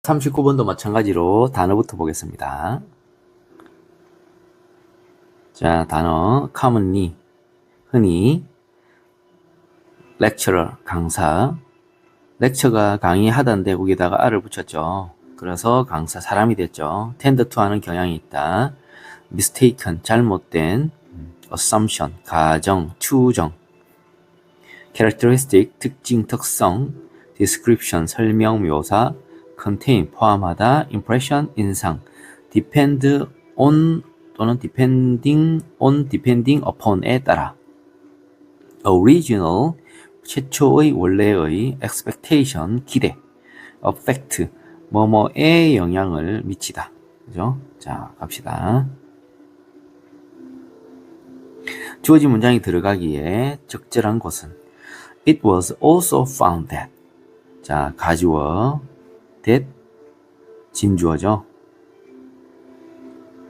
39번도 마찬가지로 단어부터 보겠습니다. 자, 단어 commonly, 흔히, lecturer, 강사. lecture가 강의하다인데 거기다가 r을 붙였죠. 그래서 강사, 사람이 됐죠. tend to 하는 경향이 있다. mistaken, 잘못된. assumption, 가정, 추정. characteristic, 특징, 특성. description, 설명, 묘사. contain, 포함하다. impression, 인상. depend on 또는 depending on, depending upon에 따라. original, 최초의, 원래의. expectation, 기대. affect, 뭐뭐에 영향을 미치다. 그죠? 자, 갑시다. 주어진 문장이 들어가기에 적절한 곳은 It was also found that. 자, 가주어 that 진주어죠.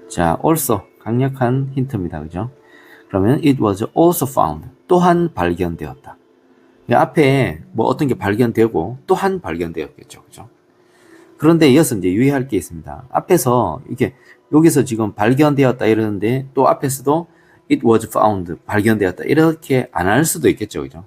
자, also 강력한 힌트입니다. 그죠? 그러면 it was also found. 또한 발견되었다. 앞에 뭐 어떤 게 발견되고 또한 발견되었겠죠. 그죠? 그런데 이어서 이제 유의할 게 있습니다. 앞에서 이게 여기서 지금 발견되었다 이러는데 또 앞에서도 it was found 발견되었다 이렇게 안 할 수도 있겠죠. 그죠?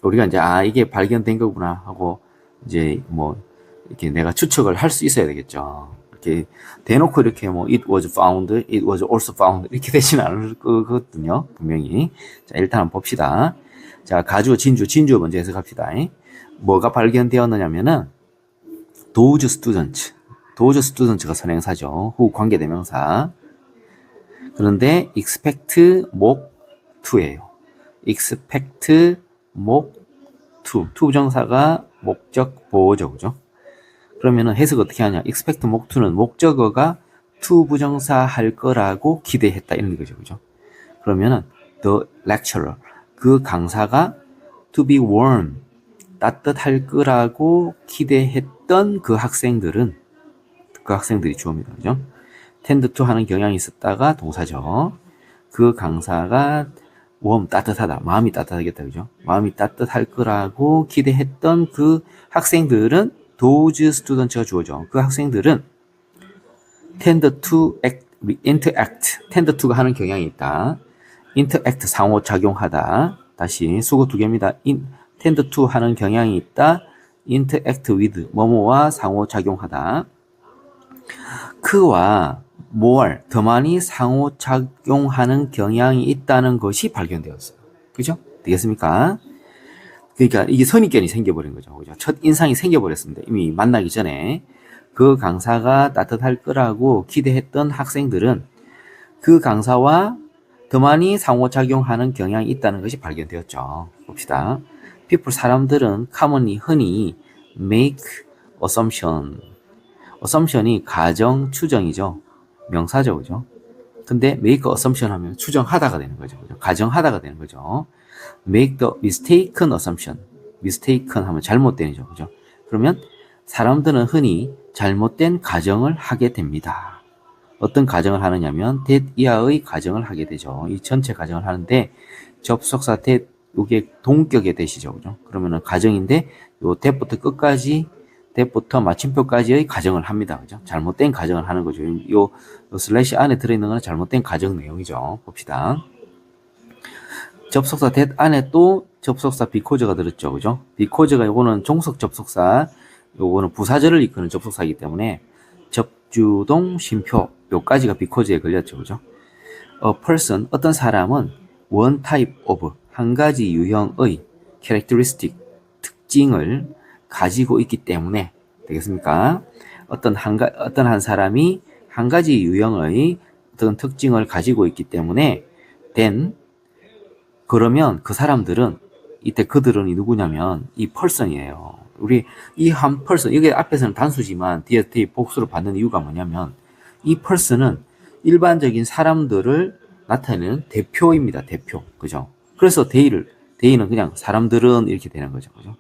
우리가 이제 이게 발견된 거구나 하고 이제 뭐 이렇게 내가 추측을 할 수 있어야 되겠죠. 이렇게 대놓고 이렇게 뭐 it was found, it was also found 이렇게 되지는 않을 거거든요. 분명히. 자, 일단 한번 봅시다. 자, 가주어, 진주어 먼저 해석합시다. 뭐가 발견되었느냐면은 those students가 선행사죠. 후 관계대명사. 그런데 expect 목 to예요. expect 목 to 부정사가 목적 보어죠. 그죠? 그러면은 해석 어떻게 하냐? expect 목 to는 목적어가 to 부정사 할 거라고 기대했다 이런 거죠. 그죠? 그러면은 the lecturer 그 강사가 to be warm 따뜻할 거라고 기대했던 그 학생들이 주어입니다. 그죠? tend to 하는 경향이 있었다가 동사죠. 그 강사가 warm 따뜻하다. 마음이 따뜻하겠다. 그죠? 마음이 따뜻할 거라고 기대했던 그 학생들은 those students가 주어죠. 그 학생들은 tend to interact. tend to가 하는 경향이 있다. interact 상호작용하다. 다시 수거 두 개입니다. tend to 하는 경향이 있다. interact with 뭐뭐와 상호작용하다. 그와 더 많이 상호작용하는 경향이 있다는 것이 발견되었어요. 그죠? 되겠습니까? 그러니까 이게 선입견이 생겨버린 거죠. 그죠? 첫 인상이 생겨버렸습니다. 이미 만나기 전에 그 강사가 따뜻할 거라고 기대했던 학생들은 그 강사와 더 많이 상호작용하는 경향이 있다는 것이 발견되었죠. 봅시다. 사람들은 commonly 흔히 make assumption이 가정, 추정이죠. 명사죠. 그죠? 근데 make assumption 하면 추정하다가 되는 거죠. 그죠? 가정하다가 되는 거죠. make the mistaken assumption. mistaken 하면 잘못된이죠. 그죠? 그러면 사람들은 흔히 잘못된 가정을 하게 됩니다. 어떤 가정을 하느냐면 that 이하의 가정을 하게 되죠. 이 전체 가정을 하는데 접속사 that 이게 동격의 that이죠. 그죠? 그러면은 가정인데 요 that부터 끝까지 that부터 마침표까지의 가정을 합니다. 그죠? 잘못된 가정을 하는 거죠. 요 슬래시 안에 들어있는 건 잘못된 가정 내용이죠. 봅시다. 접속사 that 안에 또 접속사 because가 들었죠. 그죠? because가 요거는 종속 접속사, 요거는 부사절을 이끄는 접속사이기 때문에 접주동 쉼표 요까지가 because에 걸렸죠. 그죠? A person, 어떤 사람은 one type of, 한 가지 유형의 characteristic, 특징을 가지고 있기 때문에 되겠습니까? 어떤 한 사람이 한 가지 유형의 어떤 특징을 가지고 있기 때문에 then 그러면 그 사람들은 이때 그들은 누구냐면 이 person이에요. 우리 이 한 person 이게 앞에서는 단수지만 뒤에 복수로 받는 이유가 뭐냐면 이 person은 일반적인 사람들을 나타내는 대표입니다. 대표. 그죠? 그래서 they는 그냥 사람들은 이렇게 되는 거죠. 그죠?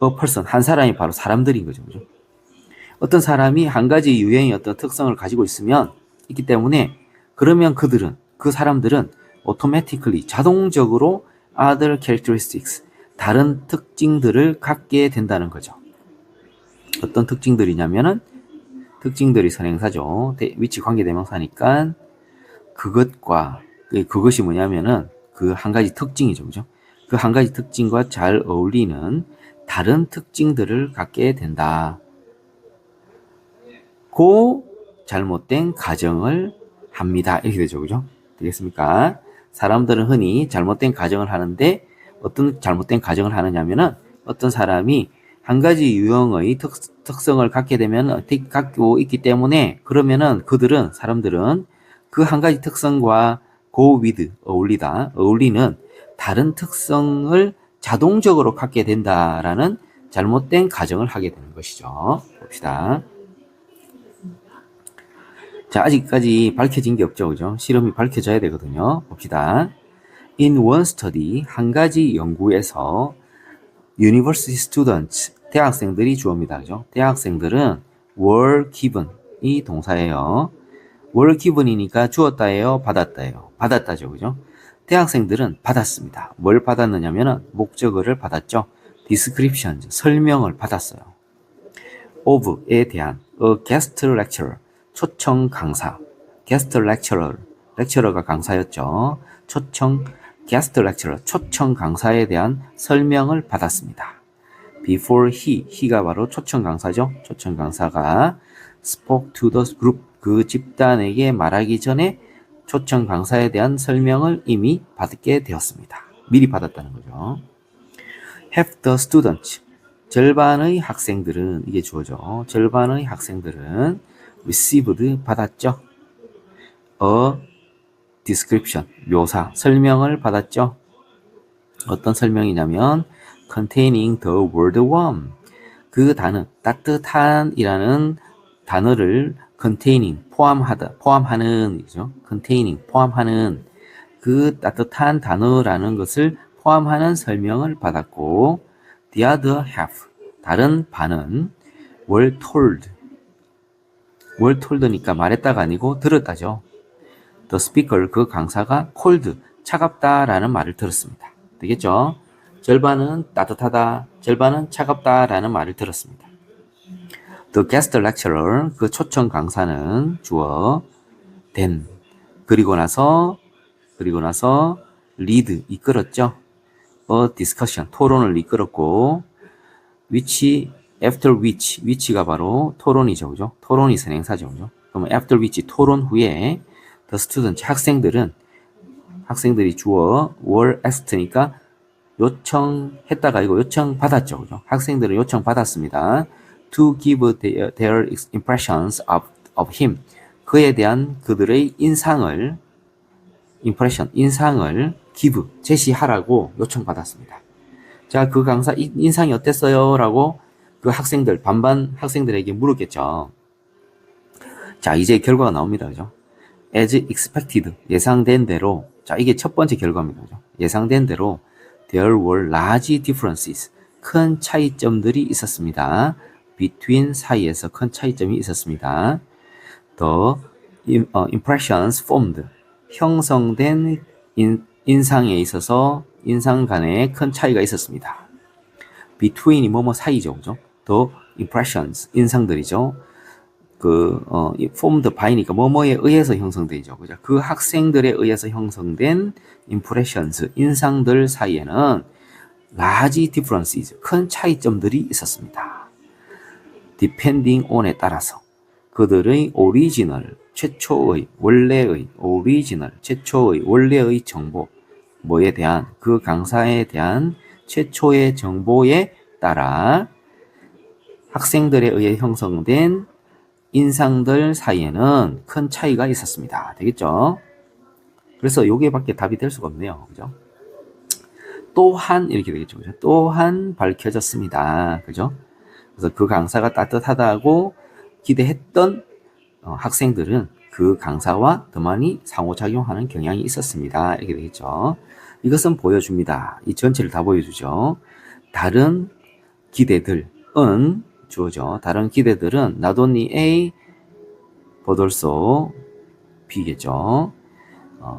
a person, 한 사람이 바로 사람들인 거죠. 그죠? 어떤 사람이 한 가지 유형의 어떤 특성을 가지고 있기 때문에 그러면 그 사람들은 automatically, 자동적으로 other characteristics, 다른 특징들을 갖게 된다는 거죠. 어떤 특징들이냐면은 특징들이 선행사죠. 위치 관계대명사니까 그것과 그것이 뭐냐면은 그 한 가지 특징이죠. 그죠? 그 한 가지 특징과 잘 어울리는 다른 특징들을 갖게 된다. 고 잘못된 가정을 합니다. 이렇게 되죠. 그죠? 되겠습니까? 사람들은 흔히 잘못된 가정을 하는데 어떤 잘못된 가정을 하느냐면은 어떤 사람이 한 가지 유형의 특성을 갖게 되면 갖고 있기 때문에 그러면은 사람들은 그 한 가지 특성과 go with 어울리는 다른 특성을 자동적으로 갖게 된다라는 잘못된 가정을 하게 되는 것이죠. 봅시다. 자, 아직까지 밝혀진 게 없죠. 그죠? 실험이 밝혀져야 되거든요. 봅시다. In one study, 한 가지 연구에서 university students, 대학생들이 주어입니다. 그죠? 대학생들은 were given, 이 동사예요. were given이니까 주었다예요? 받았다예요? 받았다죠. 그죠? 대학생들은 받았습니다. 뭘 받았느냐면은 목적어를 받았죠. descriptions, 설명을 받았어요. of에 대한 a guest lecturer, 초청 강사, guest lecturer, lecturer가 강사였죠. guest lecturer, 초청 강사에 대한 설명을 받았습니다. Before he가 바로 초청 강사죠. 초청 강사가 spoke to the group, 그 집단에게 말하기 전에 초청 강사에 대한 설명을 이미 받게 되었습니다. 미리 받았다는 거죠. Half the students, 절반의 학생들은, 이게 주어죠. 절반의 학생들은 received, 받았죠. A description, 묘사, 설명을 받았죠. 어떤 설명이냐면 containing the word warm, 그 단어, 따뜻한이라는 단어를 containing, 포함하는 이죠. containing, 포함하는 그 따뜻한 단어라는 것을 포함하는 설명을 받았고 the other half, 다른 반은 were told니까 말했다가 아니고 들었다죠. The speaker, 그 강사가 cold, 차갑다라는 말을 들었습니다. 되겠죠? 절반은 따뜻하다, 절반은 차갑다라는 말을 들었습니다. The guest lecturer, 그 초청 강사는 주어 then, 그리고 나서 lead, 이끌었죠. A discussion, 토론을 이끌었고 after which가 바로 토론이죠. 그죠? 토론이 선행사죠. 그죠? 그러면 after which, 토론 후에 the students, 학생들이 주어 were asked니까 요청했다가 아니고 요청받았죠. 그죠? 학생들은 요청받았습니다. To give their impressions of him. 그에 대한 그들의 인상을 give, 제시하라고 요청받았습니다. 자, 그 강사 인상이 어땠어요? 라고 그 반반 학생들에게 물었겠죠. 자, 이제 결과가 나옵니다. 그죠? As expected, 예상된 대로. 자, 이게 첫 번째 결과입니다. 그죠? 예상된 대로 there were large differences, 큰 차이점들이 있었습니다. between, 사이에서 큰 차이점이 있었습니다. The impressions formed, 형성된 인상에 있어서 인상 간에 큰 차이가 있었습니다. between이 뭐뭐 사이죠. 그죠? The impressions, 인상들이죠. formed by니까 뭐뭐에 의해서 형성되죠. 그죠? 그 학생들에 의해서 형성된 impressions, 인상들 사이에는 large differences, 큰 차이점들이 있었습니다. depending on에 따라서 그들의 오리지널, 최초의, 원래의, 오리지널, 최초의, 원래의 정보, 뭐에 대한, 그 강사에 대한 최초의 정보에 따라 학생들에 의해 형성된 인상들 사이에는 큰 차이가 있었습니다. 되겠죠? 그래서 요게밖에 답이 될 수가 없네요. 그죠? 또한 이렇게 되겠죠. 그죠? 또한 밝혀졌습니다. 그죠? 그래서 그 강사가 따뜻하다고 기대했던 학생들은 그 강사와 더 많이 상호작용하는 경향이 있었습니다. 이렇게 되겠죠. 이것은 보여줍니다. 이 전체를 다 보여주죠. 다른 기대들은 주어죠. 다른 기대들은 not only A but also B겠죠.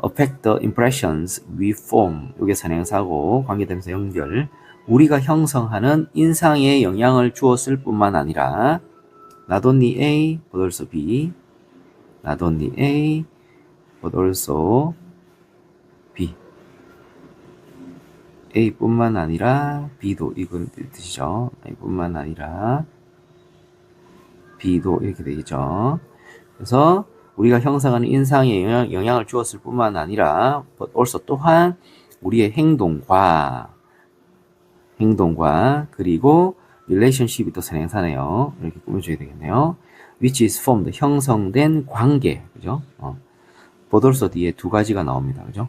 affect the impressions we form. 이게 선행사고 관계대명사 연결. 우리가 형성하는 인상에 영향을 주었을 뿐만 아니라 not only A but also B, not only A but also B. A뿐만 아니라 B도 이건 뜻이죠. A뿐만 아니라 B도 이렇게 되겠죠. 그래서 우리가 형성하는 인상에 영향을 주었을 뿐만 아니라 but also 또한 우리의 행동과 그리고 relationship이 또 생사네요. 이렇게 꾸며줘야 되겠네요. which is formed 형성된 관계, 그죠? but also 뒤에 두 가지가 나옵니다, 그죠?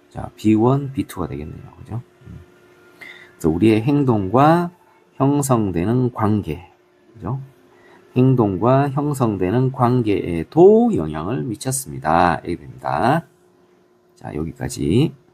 자, B1, B2가 되겠네요, 그죠? 그래서 우리의 행동과 형성되는 관계, 그죠? 행동과 형성되는 관계에도 영향을 미쳤습니다. 이렇게 됩니다. 자, 여기까지.